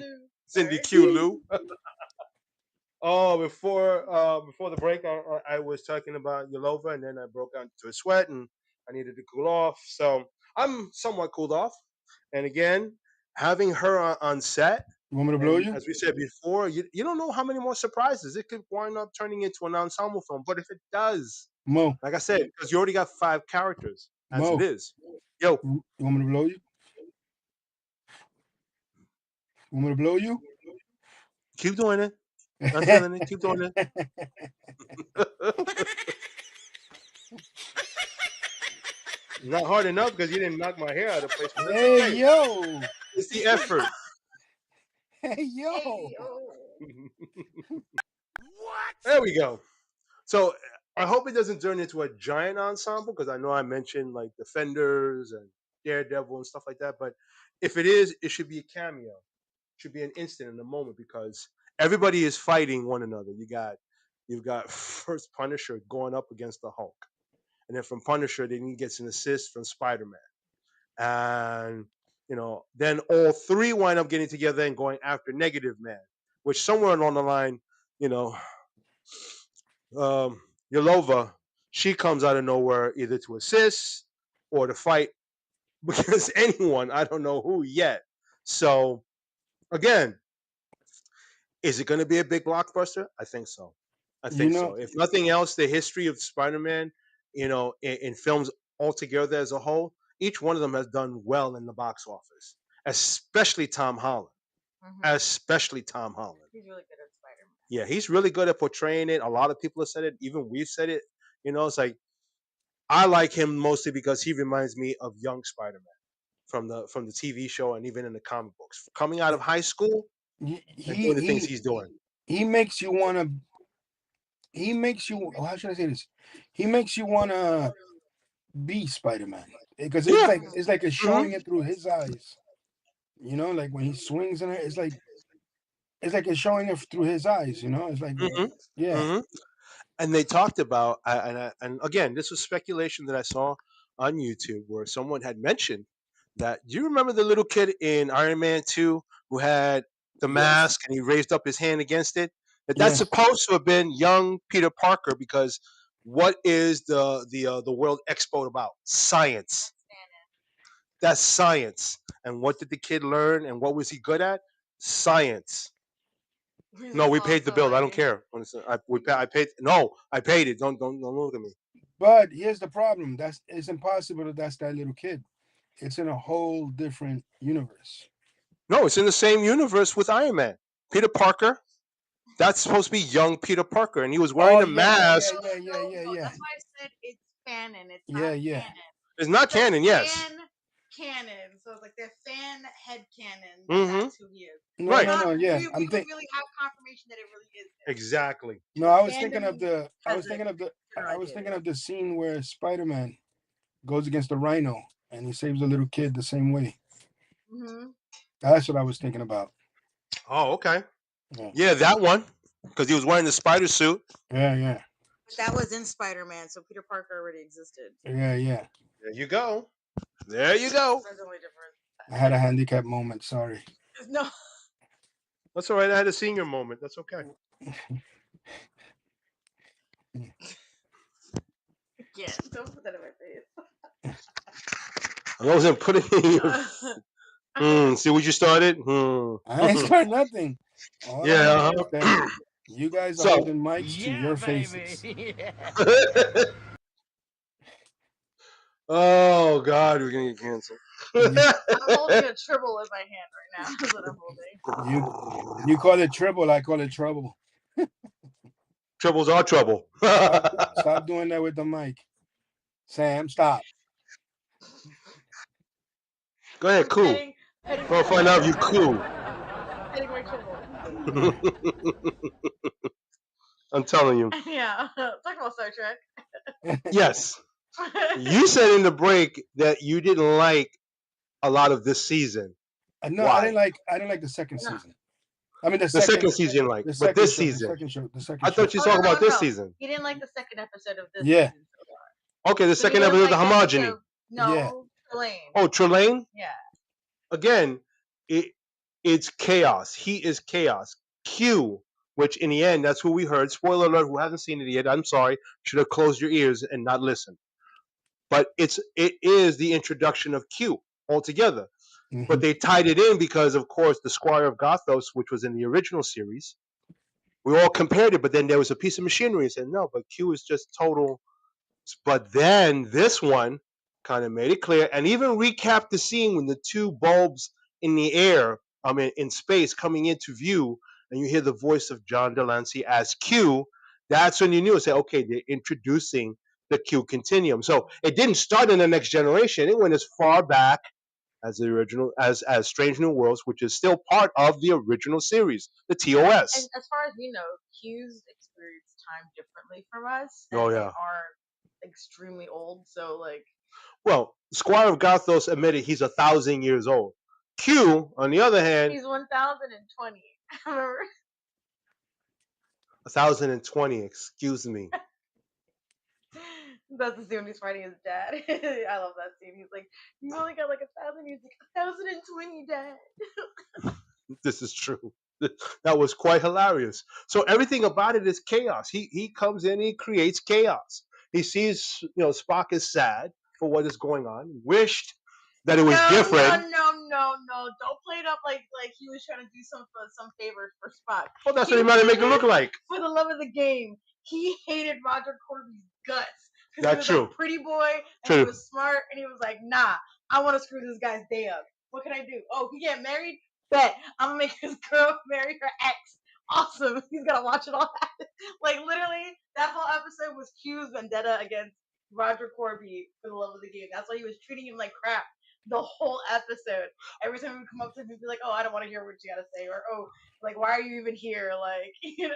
Cindy Q Lou. Oh, before the break, I was talking about Yelova, and then I broke out into a sweat, and I needed to cool off. So I'm somewhat cooled off. And again, having her on set. You want me to blow you? As we said before, you don't know how many more surprises it could wind up turning into an ensemble film. But if it does, Mo, like I said, because you already got 5 characters as Mo, it is. Yo, you want me to blow you? You want me to blow you? Keep doing it. I'm feeling it. Keep doing it. Not hard enough because you didn't knock my hair out of place, but that's Hey okay. yo, It's the effort. hey yo. Hey, yo. There we go. So I hope it doesn't turn into a giant ensemble because I know I mentioned like Defenders and Daredevil and stuff like that. But if it is, it should be a cameo. It should be an instant in the moment because everybody is fighting one another. You've got first Punisher going up against the Hulk, and then from Punisher, then he gets an assist from Spider Man, and then all three wind up getting together and going after Negative Man, which somewhere along the line, you know, Yelova, she comes out of nowhere either to assist or to fight because anyone, I don't know who yet. So again, is it going to be a big blockbuster? I think so. I You think know, so. If nothing else, the history of Spider-Man, in films altogether as a whole, each one of them has done well in the box office, especially Tom Holland. Especially Tom Holland. He's really good at Spider-Man. Yeah, he's really good at portraying it. A lot of people have said it. Even we've said it. It's like I like him mostly because he reminds me of young Spider-Man from the TV show and even in the comic books. Coming out of high school he and doing the things he he's doing. he makes you want to. He makes you. How should I say this? He makes you want to be Spider-Man because Yeah. it's like it's showing it through his eyes. Like when he swings in it, it's like it's showing it through his eyes. It's like hmm yeah, hmm And they talked about, and again, this was speculation that I saw on YouTube where someone had mentioned that. Do you remember the little kid in Iron Man 2 who had the yes, mask and he raised up his hand against it? That's yes. supposed to have been young Peter Parker because what is the World Expo about? Science. That's science. And what did the kid learn? And what was he good at? Science. No, we paid the bill. I don't care. I paid. No, I paid it. Don't look at me. But here's the problem. It's impossible that that's that little kid. It's in a whole different universe. No, it's in the same universe with Iron Man. Peter Parker. That's supposed to be young Peter Parker, and he was wearing Oh a mask. yeah. That's why I said it's canon. It's Yeah, not yeah. canon. It's not It's a canon. Yes. fan canon. So it's like their fan head canon. Mhm. That's who he is. No, Right. no, yeah. We don't really have confirmation that it really is him. Exactly. No, I was Fandom thinking of the. I was has thinking of the. different I was ideas. thinking of the scene where Spider-Man goes against the Rhino and he saves a little kid the same way. Mhm. That's what I was thinking about. Oh, okay. Yeah. Yeah, that one because he was wearing the spider suit. Yeah. But that was in Spider-Man, so Peter Parker already existed. Yeah. There you go. There you go. That's the only difference. I had a handicap moment. Sorry. No. That's all right. I had a senior moment. That's okay. Yeah, don't put that in my face. I wasn't putting it in your. See what you started? I ain't started nothing. All I Yeah. know is that you guys are So- holding mics to your faces. Oh God, we're gonna get canceled. I'm holding a tribble in my hand right now. That's what I'm holding. You call it triple, I call it trouble. Troubles are trouble. Stop doing that with the mic. Sam, stop. Go ahead, cool. Petting We'll find out if you cool. petting my tribble. I'm telling you. Yeah. Talk about Star Trek. Yes. You said in the break that you didn't like a lot of this season. No, Why? I didn't like the second season. I mean The second season, like, the but second this show, season. The second show. The second I thought you show. were talking about this no. season. He didn't like the second episode of this Yeah. season so far. Okay, the So second he episode, doesn't the like homogeny. episode- No, Yeah. Trelane. Oh, Trelane? Yeah. Again, it's chaos. He is chaos. Q, which in the end, that's who we heard. Spoiler alert, who hasn't seen it yet, I'm sorry. Should have closed your ears and not listened. But it is the introduction of Q altogether. Mhm. But they tied it in because, of course, the Squire of Gothos, which was in the original series, we all compared it, but then there was a piece of machinery and said, no, but Q is just total. But then this one kind of made it clear and even recapped the scene when the two bulbs in the air, I mean, in space coming into view, and you hear the voice of John Delancey as Q. That's when you knew. Say, okay, they're introducing the Q continuum. So it didn't start in the next generation. It went as far back as the original, as Strange New Worlds, which is still part of the original series, the And TOS. as far as we know, Q's experience time differently from us, Oh and they yeah. are extremely old. So like, Well, Squire of Gothos admitted he's 1,000 years old. Q, on the other hand, he's 1020. Remember? 1,020. Excuse me. That's the scene when he's fighting his dad. I love that scene. He's like, "You only got like 1,000." He's like, 1,020, dad. This is true. That was quite hilarious. So everything about it is chaos. He comes in, he creates chaos. He sees, Spock is sad for what is going on. Wished that it was No, different. no! Don't play it up like he was trying to do some favors for Spock. Well, that's He what he might did make it look it like. for the love of the game. He hated Roger Corby's guts because he That's was true. a pretty boy and he True. was smart and he was like, nah, I want to screw this guy's day up. What can I do? Oh, he get married? Bet I'm gonna make his girl marry her ex. Awesome. He's gonna watch it all happen. Like literally, that whole episode was Q's vendetta against Roger Corby for the love of the game. That's why he was treating him like crap the whole episode. Every time we would come up to him, he'd be like, "Oh, I don't want to hear what you gotta say," or "Oh, like why are you even here?" Like, you know.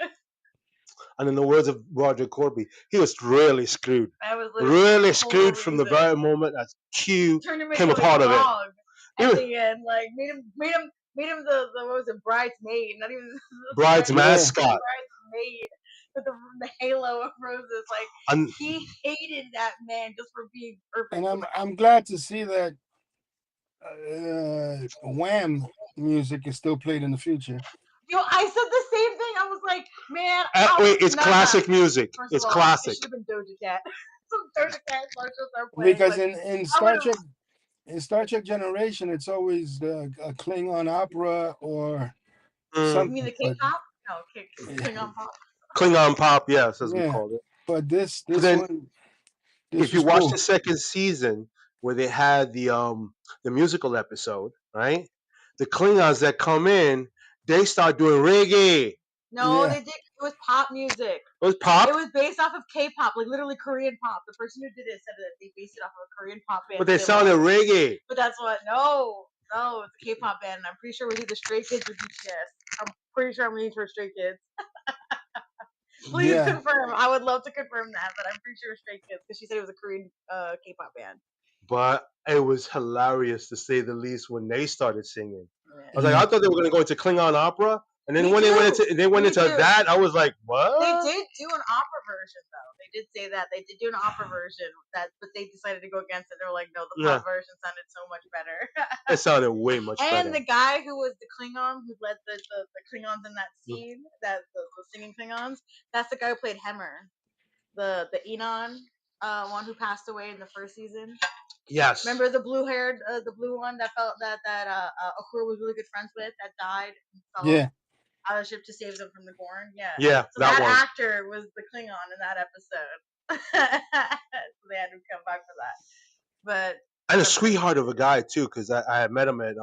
And in the words of Roger Corby, he was really screwed. I was literally Really screwed from the reason. very moment that Q Turned him became into a part of it. dog He at was- the end. Like made him the what was it, bridesmaid, not even Bride's Yeah. mascot. bridesmaid with the halo of roses. Like And he hated that man just for being perfect. And I'm glad to see that Wham music is still played in the future. Yo, I said the same thing. I was like, man, wait, it's classic music. First It's of all, classic. It should have been Doja Cat. Some Doja Cat commercials are playing. Because like, in Star Trek Generation, it's always a Klingon opera or you something. mean the K-pop? No, Klingon pop. Klingon pop, yes, as we Yeah. called it. But this then, one, this if you was watch cool. the second season where they had the musical episode, right? The Klingons that come in, they start doing reggae. No, Yeah. they did. It was pop music. It was pop, It was based off of K-pop, like literally Korean pop. The person who did it said that they based it off of a Korean pop band. but they sounded reggae. But that's what. No, it's a K-pop band. And I'm pretty sure it was either Stray Kids or BTS. I'm pretty sure I'm leaning for Stray Kids. Please Yeah. confirm. I would love to confirm that, but I'm pretty sure Stray Kids because she said it was a Korean K-pop band. But it was hilarious to say the least when they started singing. Yeah. I was like, I thought they were going to go into Klingon opera, and then Me when too. they went Me into too. that, I was like, what? They did do an opera version though. They did say that they did do an opera version but they decided to go against it. They were like, no, the pop version sounded so much better. It sounded way much better. And the guy who was the Klingon who led the Klingons in that scene, that the singing Klingons, that's the guy who played Hemmer, the Enon one who passed away in the first season. Yes. Remember the blue-haired, the blue one that felt that Uhura was really good friends with that died. Yeah. Out of the ship to save them from the Gorn. Yeah. Yeah, So that that one. actor was the Klingon in that episode. So they had to come back for that. But And a sweetheart of a guy too, because I had met him at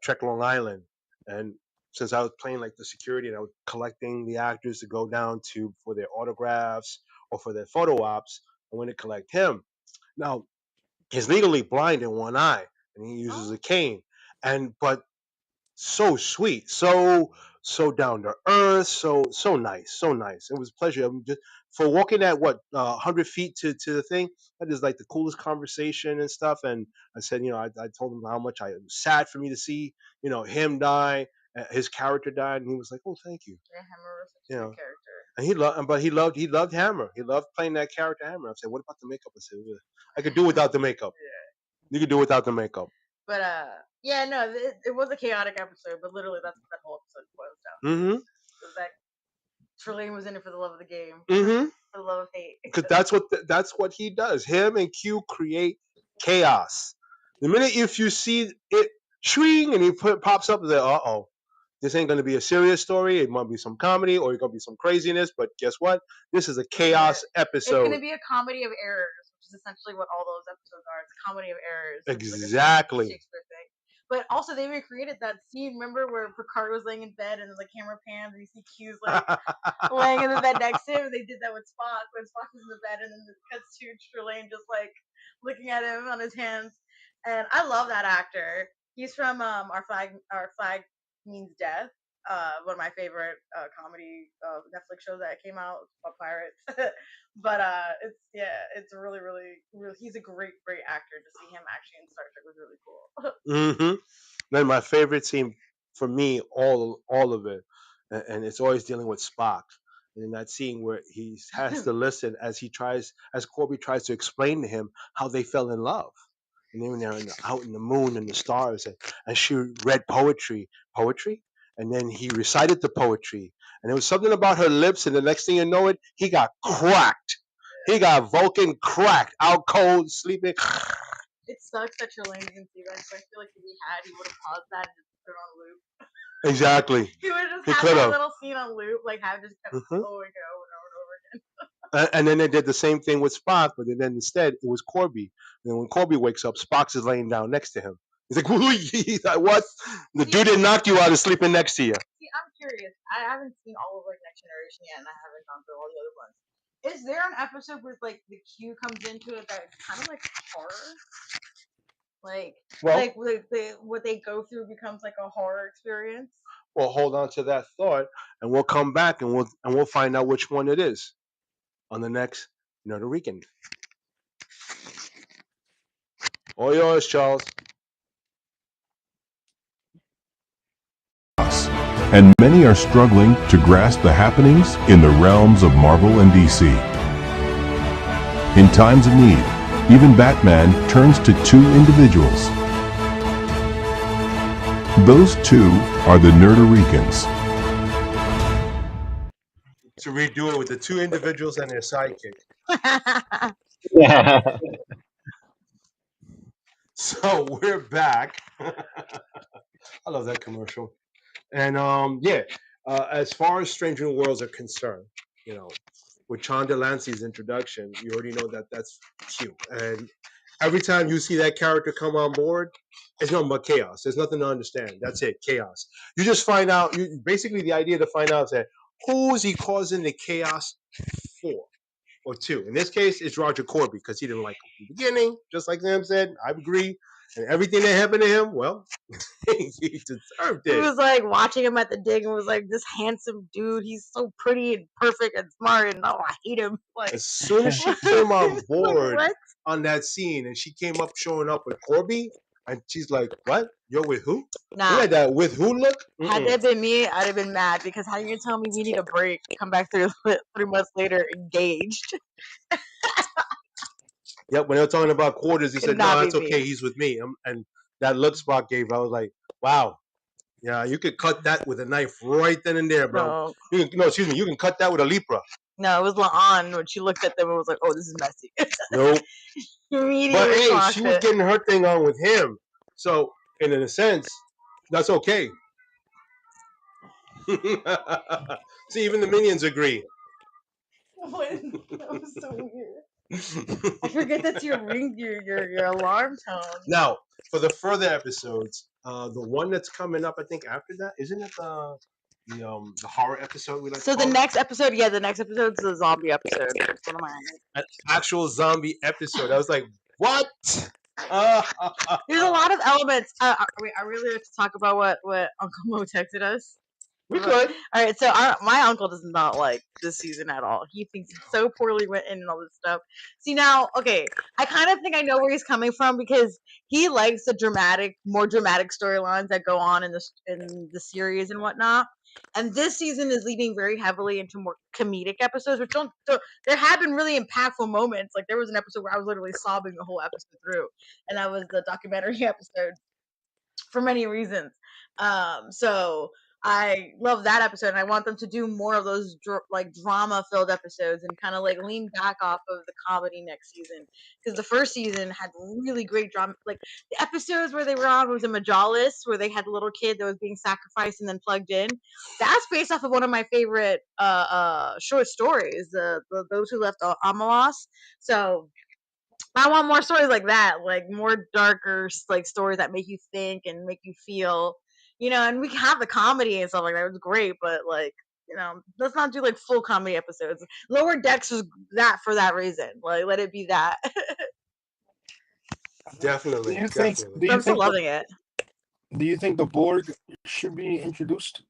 Trek Long Island, and since I was playing like the security and I was collecting the actors to go down to for their autographs or for their photo ops, I went to collect him. Now he's legally blind in one eye, and he uses a cane, but so sweet, so down to earth, so nice, so nice. It was a pleasure. Just for walking that 100 feet to the thing. That is like the coolest conversation and stuff. And I said, I told him how much I was sad for me to see, him die, his character died, and he was like, "Oh, thank you." Yeah, Hammer was such a good character. And he loved Hammer. He loved playing that character Hammer. I said, "What about the makeup?" I said, "I could do without the makeup." Yeah. You could do without the makeup. But yeah, no, it was a chaotic episode, but literally that's what that whole episode boils down. Mm-hmm. Was that Trelane was in it for the love of the game, Mm-hmm. for the love of hate. Because that's what he does. Him and Q create chaos. The minute if you see it shring and he pops up there, this ain't gonna be a serious story. It might be some comedy or it's gonna be some craziness. But guess what? This is a chaos episode. It's gonna be a comedy of errors, which is essentially what all those episodes are. It's a comedy of errors. Exactly. Like a Shakespeare thing. But also, they recreated that scene. Remember where Picard was laying in bed and the camera pans and you see Q's like laying in the bed next to him. They did that with Spock when Spock was in the bed, and then it cuts to Trelane just like looking at him on his hands. And I love that actor. He's from Our Flag Means Death. One of my favorite comedy Netflix shows that came out about pirates. But it's really he's a great actor. To see him actually in Star Trek was really cool. Mm-hmm. Then my favorite scene for me, all of it, and it's always dealing with Spock. And in that scene where he has to listen as Corby tries to explain to him how they fell in love. And then when they're out in the moon and the stars, and she read poetry, and then he recited the poetry, and there was something about her lips, and the next thing you know it, he got cracked. He got Vulcan cracked, out cold, sleeping. It sucks that Trelane didn't see that. So I feel like if he would have paused that and just put it on loop. Exactly. He would have He just had could that have. little scene on loop, like have just kept Mhm. going over and over again. And then they did the same thing with Spock, but then instead it was Corby. And when Corby wakes up, Spock's is laying down next to him. He's like, he's like, what? The dude didn't knock you out of sleeping next to you. See, I'm curious. I haven't seen all of like Next Generation yet, and I haven't gone through all the other ones. Is there an episode where like the Q comes into it that's kind of like horror? Like, Well, what they go through becomes like a horror experience. well, hold on to that thought, and we'll come back and we'll find out which one it is on the next Nerd A Rican. All yours, Charles. And many are struggling to grasp the happenings in the realms of Marvel and DC. In times of need, even Batman turns to two individuals. Those two are the Nerd A Ricans. To redo it with the two individuals and their sidekick. So we're back. I love that commercial. And as far as Stranger Worlds are concerned, with Chonda Lancey's introduction, you already know that that's cute. And every time you see that character come on board, it's nothing but chaos. There's nothing to understand. That's it, chaos. You just find out. Basically, the idea to find out is that who is he causing the chaos for, or to? In this case, it's Roger Corby because he didn't like him from the beginning. Just like Sam said, I agree. And everything that happened to him, well, he deserved He it. was like watching him at the dig and was like, "This handsome dude, he's so pretty and perfect and smart, and oh, I hate him." Like, As soon as she came on like, board what? on that scene, and she came up showing up with Corby, and she's like, "What? You're with who?" You Nah, had that with who look. had that been me, I'd have been mad because how you gonna tell me we need a break? Come back 3 months later, engaged. Yep. When they were talking about quarters, he Could said, "No, not be that's okay. me. He's with me." And that look Spock gave, I was like, "Wow, yeah, you could cut that with a knife right then and there, bro. No, No, excuse me, you can cut that with a Lepra." no, it was La'an when she looked at them and was like, "Oh, this is messy." Nope. Immediately But hey, squashed she was it. getting her thing on with him, so in a sense, that's okay. See, even the minions agree. That was so weird. I forget that's your ring, your alarm tone. Now, for the further episodes, the one that's coming up, I think after that, isn't it the horror episode we like? So to call the next episode is the zombie episode. That's one of my. an actual zombie episode. I was like, what? There's a lot of elements. I really like to talk about what Uncle Mo texted us. We could. All right, so my uncle does not like this season at all. He thinks it's so poorly written and all this stuff. See now, okay, I kind of think I know where he's coming from because he likes the more dramatic storylines that go on in the series and whatnot. And this season is leading very heavily into more comedic episodes, which don't. So there have been really impactful moments. Like there was an episode where I was literally sobbing the whole episode through, and that was the documentary episode for many reasons. So I love that episode, and I want them to do more of those drama-filled episodes and kind of like lean back off of the comedy next season because the first season had really great drama. Like the episodes where they were on was a Majalis, where they had a little kid that was being sacrificed and then plugged in. That's based off of one of my favorite short stories, the Those Who Left Amalas. So I want more stories like that, like more darker, like stories that make you think and make you feel, and we can have the comedy and stuff like that. It was great, but like, let's not do like full comedy episodes. Lower Decks was that for that reason. Like, let it be that. Definitely, Do you think? definitely. Do But you I'm still think? loving it. Do you think the Borg should be introduced?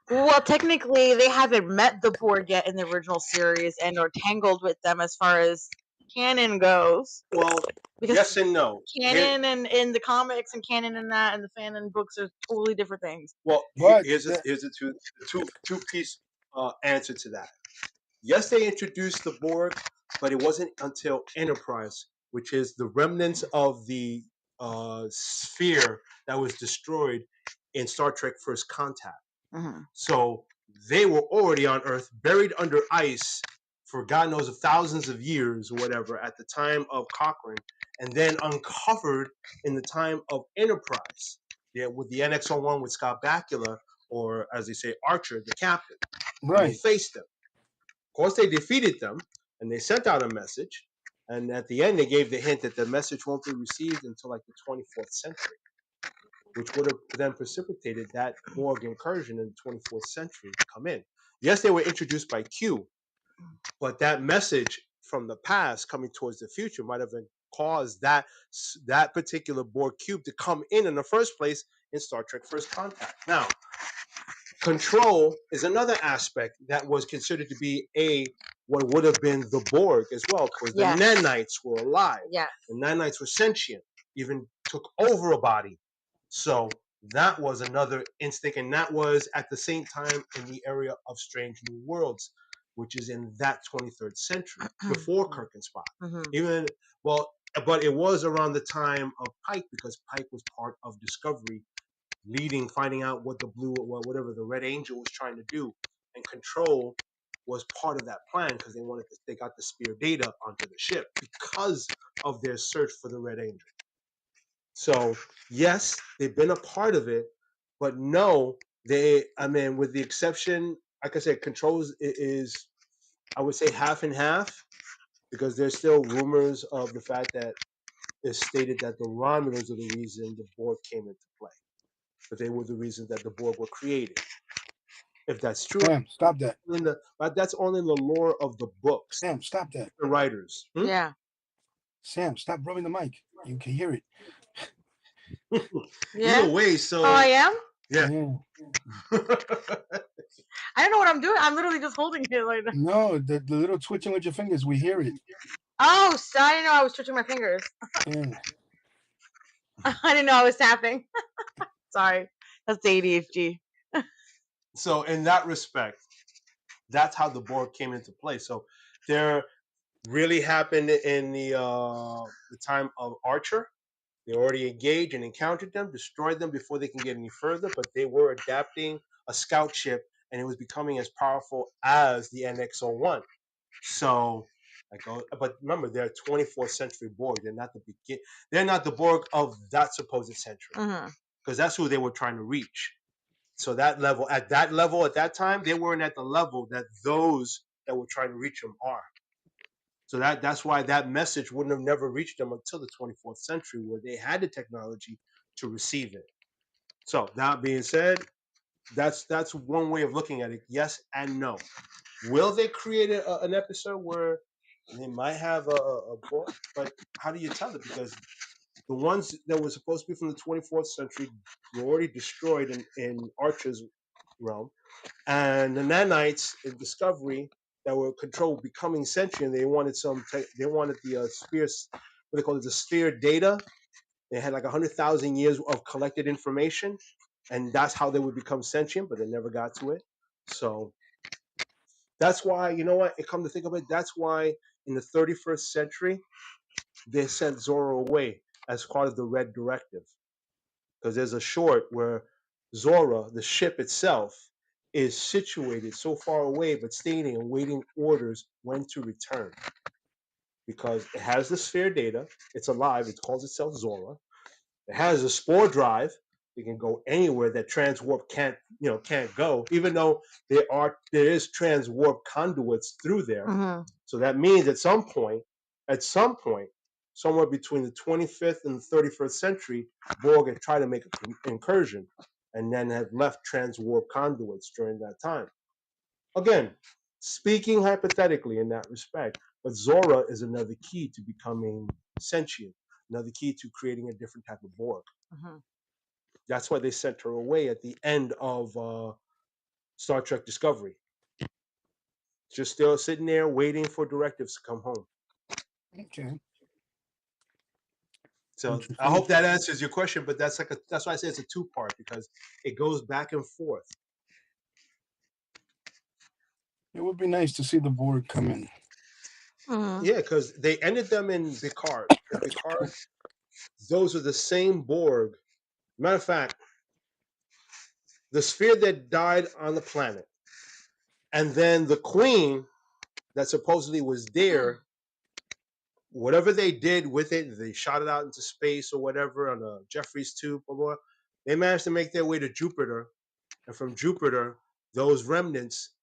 Well, technically, they haven't met the Borg yet in the original series and are tangled with them as far as canon goes. Well, Because yes and no. canon and in the comics and canon and that and the fanon books are totally different things. Well, But here's a two piece answer to that. Yes, they introduced the Borg, but it wasn't until Enterprise, which is the remnants of the sphere that was destroyed in Star Trek First Contact. Mm-hmm. So they were already on Earth, buried under ice for God knows of thousands of years or whatever at the time of Cochrane, and then uncovered in the time of Enterprise. Yeah, with the NX-01 with Scott Bakula, or as they say, Archer, the captain. And they right, faced them. Of course, they defeated them, and they sent out a message. And at the end, they gave the hint that the message won't be received until like the 24th century, which would have then precipitated that Borg incursion in the 24th century to come in. Yes, they were introduced by Q, but that message from the past coming towards the future might have caused that particular Borg cube to come in the first place in Star Trek First Contact. Now, control is another aspect that was considered to be what would have been the Borg as well, because the nanites were alive. Yeah. The nanites were sentient, even took over a body. So that was another instinct, and that was at the same time in the area of Strange New Worlds, which is in that 23rd century before Kirk and Spock. Mm-hmm. But it was around the time of Pike, because Pike was part of Discovery, finding out what the whatever the Red Angel was trying to do, and Control was part of that plan because they got the spear data onto the ship because of their search for the Red Angel. So yes, they've been a part of it, but no, with the exception, like I said, Controls is, I would say, half and half, because there's still rumors of the fact that it's stated that the Romulans are the reason the Borg came into play, but they were the reason that the Borg were created. If that's true, Sam, stop that. but that's only in the lore of the books. Sam, stop that. The writers. Yeah. Sam, stop rubbing the mic. You can hear it. Yeah. Either way, so. Oh, I am? Yeah. I don't know what I'm doing. I'm literally just holding it like that. No, the little twitching with your fingers, we hear it. Oh, so I didn't know I was twitching my fingers. Yeah. I didn't know I was tapping. Sorry. That's the ADHD. So in that respect, that's how the Borg came into play. So there really happened in the time of Archer. They already engaged and encountered them, destroyed them before they can get any further, but they were adapting a scout ship, and it was becoming as powerful as the NX-01. So, but remember, they're 24th century Borg. They're not They're not the Borg of that supposed century, because that's who they were trying to reach. So at that time, they weren't at the level that those that were trying to reach them are. So that's why that message wouldn't have never reached them until the 24th century, where they had the technology to receive it. So that being said, that's one way of looking at it. Yes and no. Will they create an episode where they might have a book? But how do you tell it? Because the ones that were supposed to be from the 24th century were already destroyed in Archer's realm, and the nanites in Discovery that were controlled becoming sentient. They wanted the spheres, what they call it, the sphere data. They had like 100,000 years of collected information, and that's how they would become sentient, but they never got to it. So that's why, you know what, it come to think of it, that's why in the 31st century, they sent Zorro away as part of the Red Directive. Because there's a short where Zora, the ship itself, is situated so far away, but staying and waiting orders when to return. Because it has the sphere data, it's alive, it calls itself Zora. It has a spore drive, They can go anywhere that transwarp can't go, even though there is transwarp conduits through there. Mhm. So that means at some point, somewhere between the 25th and the 31st century, Borg had tried to make an incursion and then had left transwarp conduits during that time. Again, speaking hypothetically in that respect, but Zora is another key to becoming sentient, another key to creating a different type of Borg. Mhm. That's why they sent her away at the end of Star Trek Discovery. Just still sitting there waiting for directives to come home. Okay. So I Interesting. hope that answers your question, but that's why I say it's a two-part, because it goes back and forth. It would be nice to see the Borg come in. Mhm. Yeah, because they ended them in Picard. In Picard, those are the same Borg. Matter of fact, the sphere that died on the planet, and then the Queen that supposedly was there, whatever they did with it, they shot it out into space or whatever on a Jeffries tube, blah, blah, they managed to make their way to Jupiter. And from Jupiter, those remnants,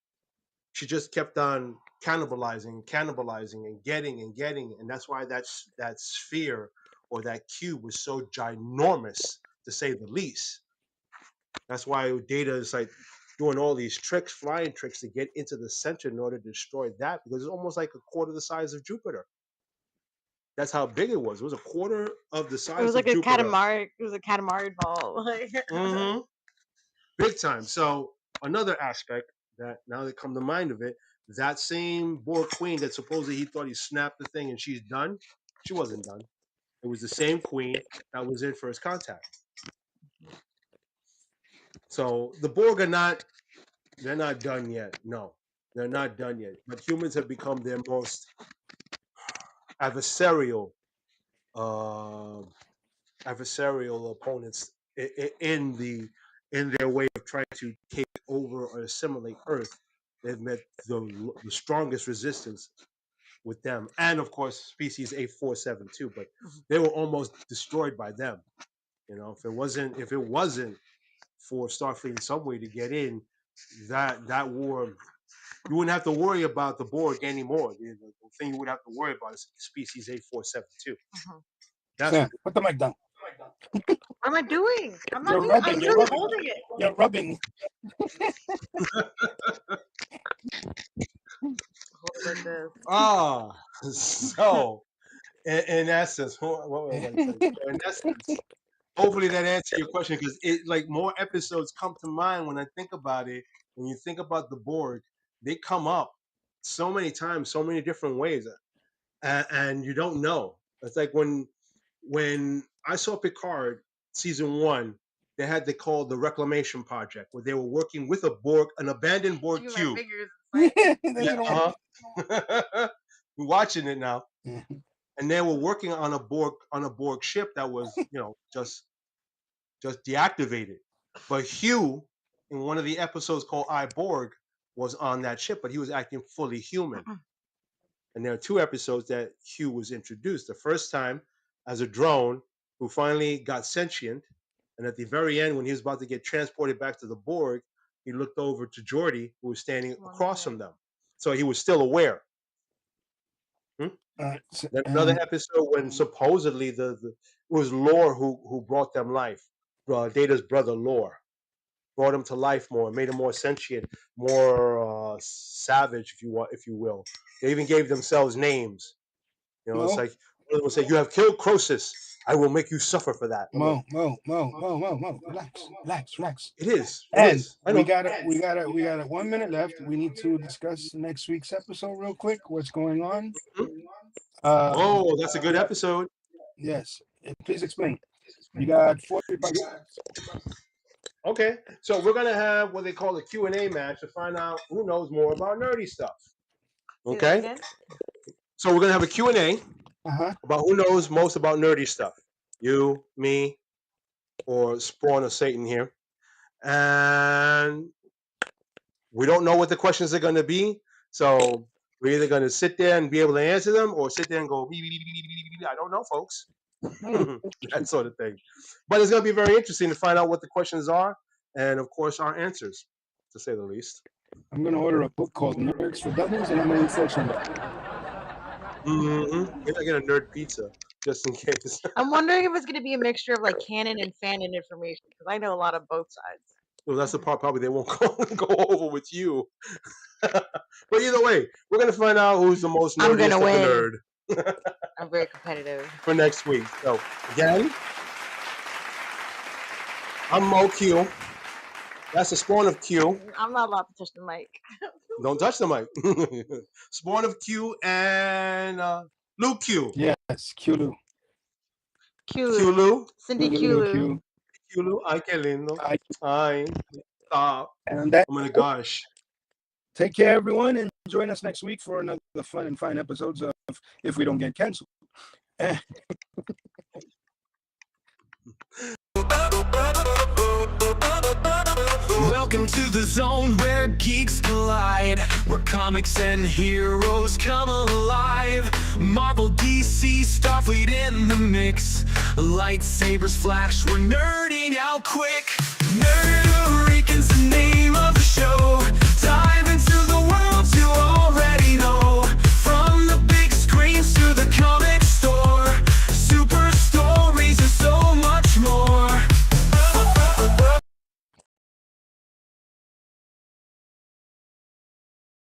she just kept on cannibalizing, and getting. And that's why that sphere or that cube was so ginormous, to say the least. That's why Data is like doing all these tricks, flying tricks, to get into the center in order to destroy that, because it's almost like a quarter the size of Jupiter. That's how big it was. It was a quarter of the size It was like of a Jupiter. catamaran. It was a catamaran ball. Mm-hmm. Big time. So another aspect that now that come to mind of it, that same Borg Queen that supposedly he thought he snapped the thing and she's done, she wasn't done. It was the same Queen that was in First Contact. So the Borg they're not done yet. No, they're not done yet. But humans have become their most adversarial opponents in their way of trying to take over or assimilate Earth. They've met the strongest resistance with them, and of course, species 847 too. But they were almost destroyed by them. If it wasn't for Starfleet in some way to get in, that war, you wouldn't have to worry about the Borg anymore. The thing you would have to worry about is species 847 too. That's Sam, put the mic down. What am I doing? I'm not You're doing. rubbing. I'm You're really rubbing. holding it. You're rubbing. Hold it like this. So in essence, what was I going to say? So in essence, hopefully that answered your question, because it like more episodes come to mind when I think about it. When you think about the Borg, they come up so many times, so many different ways, and you don't know. It's like when I saw Picard season 1, they had called the Reclamation Project, where they were working with an abandoned Borg Look at my cube. fingers. It's That's Yeah, what I'm- we're watching it now, Mhm. and they were working on a Borg ship that was just deactivated. But Hugh, in one of the episodes called I, Borg, was on that ship, but he was acting fully human. And there are 2 episodes that Hugh was introduced. The first time as a drone who finally got sentient, and at the very end, when he was about to get transported back to the Borg, he looked over to Geordi, who was standing across from them. So he was still aware. Then another episode when supposedly it was Lore who brought them life. Data's brother Lore brought him to life more, made him more sentient, more savage, if you will. They even gave themselves names. It's Mo? like one of them would say, "You have killed Croesus. I will make you suffer for that." Mo. Relax. It is. And I know. we got 1 minute left. We need to discuss next week's episode real quick. What's going on? Oh, that's a good episode. Yes. Please explain. You got 45 seconds. Okay, so we're gonna have what they call a Q&A match to find out who knows more about nerdy stuff. Okay, so we're gonna have a Q&A about who knows most about nerdy stuff. You, me, or Spawn or Satan here, and we don't know what the questions are gonna be. So we're either gonna sit there and be able to answer them, or sit there and go, I don't know, folks. That sort of thing. But it's going to be very interesting to find out what the questions are, and of course our answers, to say the least. I'm gonna order a book called Nerds for Dummies, and I'm gonna research on that. Maybe I get a nerd pizza just in case. I'm wondering if it's going to be a mixture of like canon and fanon information because I know a lot of both sides. Well, that's the part probably they won't go over with you. But either way, we're going to find out who's the most I'm nerdiest gonna of the win. nerd I'm very competitive. for next week. So again, I'm Mo Q. That's the spawn of Q. I'm not allowed to touch the mic. Don't touch the mic. Spawn of Q and Lou Q. Yes, Q. Q Q. Lou. Cindy Q. Q Lou. Ay, qué lindo. I, Ay, stop. and that. Oh my gosh. Take care, everyone, and join us next week for another fun and fine episodes of If We Don't Get Canceled. Welcome to the zone where geeks collide, where comics and heroes come alive. Marvel, DC, Starfleet in the mix. Lightsabers flash, we're nerding out quick. Nerd A Rican's the name.